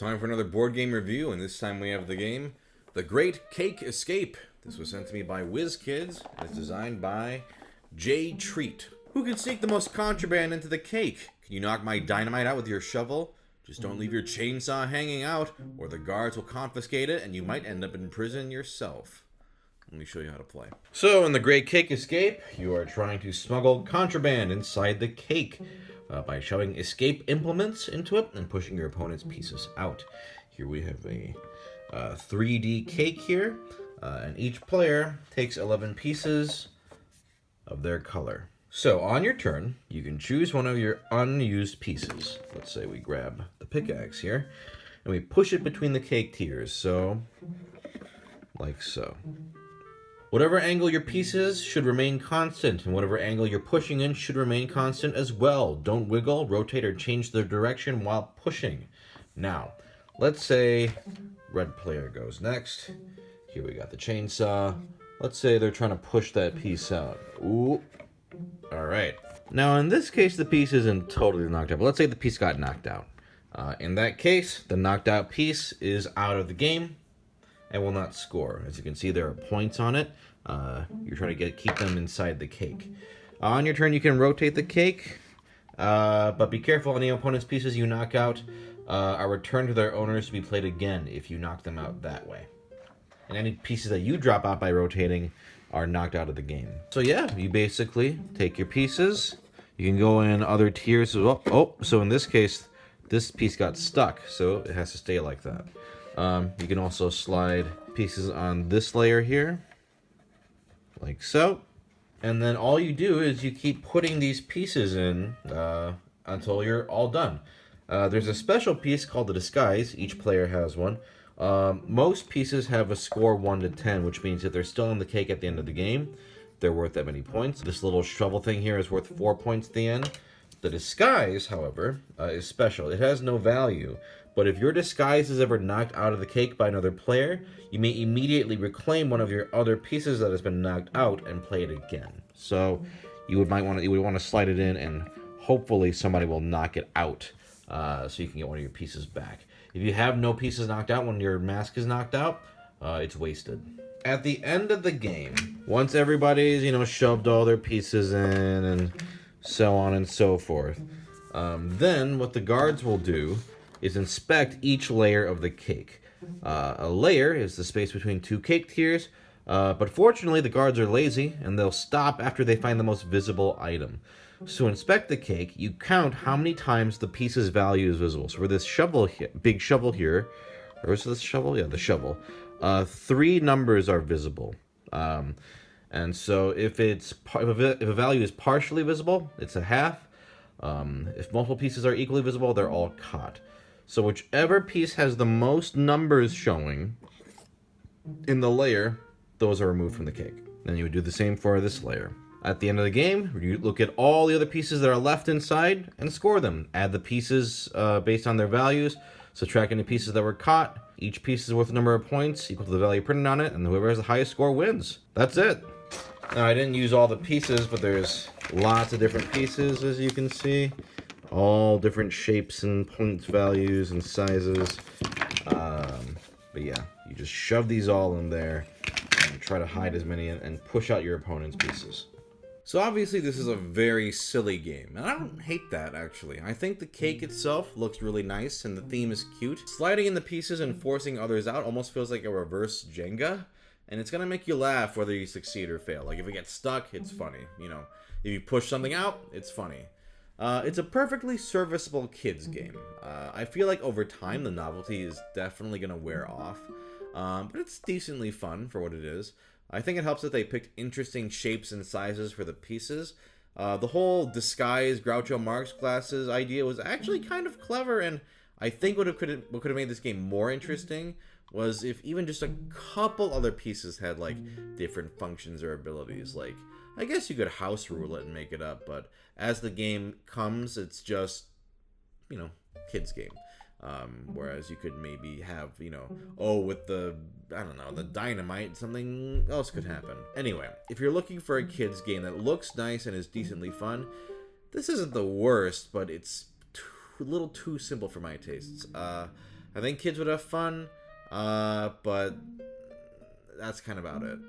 Time for another board game review, and this time we have the game The Great Cake Escape. This was sent to me by WizKids, and it's designed by J Treat. Who can sneak the most contraband into the cake? Can you knock my dynamite out with your shovel? Just don't leave your chainsaw hanging out, or the guards will confiscate it, and you might end up in prison yourself. Let me show you how to play. So, in The Great Cake Escape, you are trying to smuggle contraband inside the cake by shoving escape implements into it and pushing your opponent's pieces out. Here we have a 3D cake here, and each player takes 11 pieces of their color. So on your turn, you can choose one of your unused pieces. Let's say we grab the pickaxe here, and we push it between the cake tiers, so like so. Whatever angle your piece is should remain constant, and whatever angle you're pushing in should remain constant as well. Don't wiggle, rotate, or change the direction while pushing. Now, let's say red player goes next. Here we got the chainsaw. Let's say they're trying to push that piece out. Ooh. Alright. Now, in this case, the piece isn't totally knocked out, but let's say the piece got knocked out. In that case, the knocked out piece is out of the game and will not score. As you can see, there are points on it. You're trying to keep them inside the cake. On your turn, you can rotate the cake, but be careful. Any opponent's pieces you knock out are returned to their owners to be played again if you knock them out that way. And any pieces that you drop out by rotating are knocked out of the game. So yeah, you basically take your pieces. You can go in other tiers as well. Oh, so in this case, this piece got stuck, so it has to stay like that. You can also slide pieces on this layer here, like so. And then all you do is you keep putting these pieces in until you're all done. There's a special piece called the disguise. Each player has one. Most pieces have a score 1 to 10, which means if they're still in the cake at the end of the game, they're worth that many points. This little shovel thing here is worth 4 points at the end. The disguise, however, is special. It has no value, but if your disguise is ever knocked out of the cake by another player, you may immediately reclaim one of your other pieces that has been knocked out and play it again. So you would want to slide it in, and hopefully somebody will knock it out, so you can get one of your pieces back. If you have no pieces knocked out when your mask is knocked out, it's wasted. At the end of the game, once everybody's shoved all their pieces in and so on and so forth, then what the guards will do is inspect each layer of the cake. A layer is the space between two cake tiers, but fortunately the guards are lazy and they'll stop after they find the most visible item. So inspect the cake, you count how many times the piece's value is visible. So for this shovel, big shovel here, or is this shovel? Yeah, the shovel. 3 numbers are visible. And so if a value is partially visible, it's a half. If multiple pieces are equally visible, they're all caught. So whichever piece has the most numbers showing in the layer, those are removed from the cake. Then you would do the same for this layer. At the end of the game, you look at all the other pieces that are left inside and score them. Add the pieces based on their values, subtract any pieces that were caught. Each piece is worth a number of points equal to the value printed on it, and whoever has the highest score wins. That's it. Now, I didn't use all the pieces, but there's lots of different pieces, as you can see. All different shapes and points values and sizes. But yeah, you just shove these all in there and try to hide as many and push out your opponent's pieces. So obviously this is a very silly game, and I don't hate that actually. I think the cake itself looks really nice and the theme is cute. Sliding in the pieces and forcing others out almost feels like a reverse Jenga, and it's gonna make you laugh whether you succeed or fail. Like if it gets stuck, it's funny. If you push something out, it's funny. It's a perfectly serviceable kids game. I feel like over time the novelty is definitely gonna wear off, but it's decently fun for what it is. I think it helps that they picked interesting shapes and sizes for the pieces. The whole disguise Groucho Marx glasses idea was actually kind of clever, and I think what could have made this game more interesting was if even just a couple other pieces had like different functions or abilities. Like, I guess you could house rule it and make it up, but as the game comes, it's just, kids game. Whereas you could maybe have, with the dynamite, something else could happen. Anyway, if you're looking for a kids game that looks nice and is decently fun, this isn't the worst, but it's a little too simple for my tastes. I think kids would have fun, but that's kind of about it.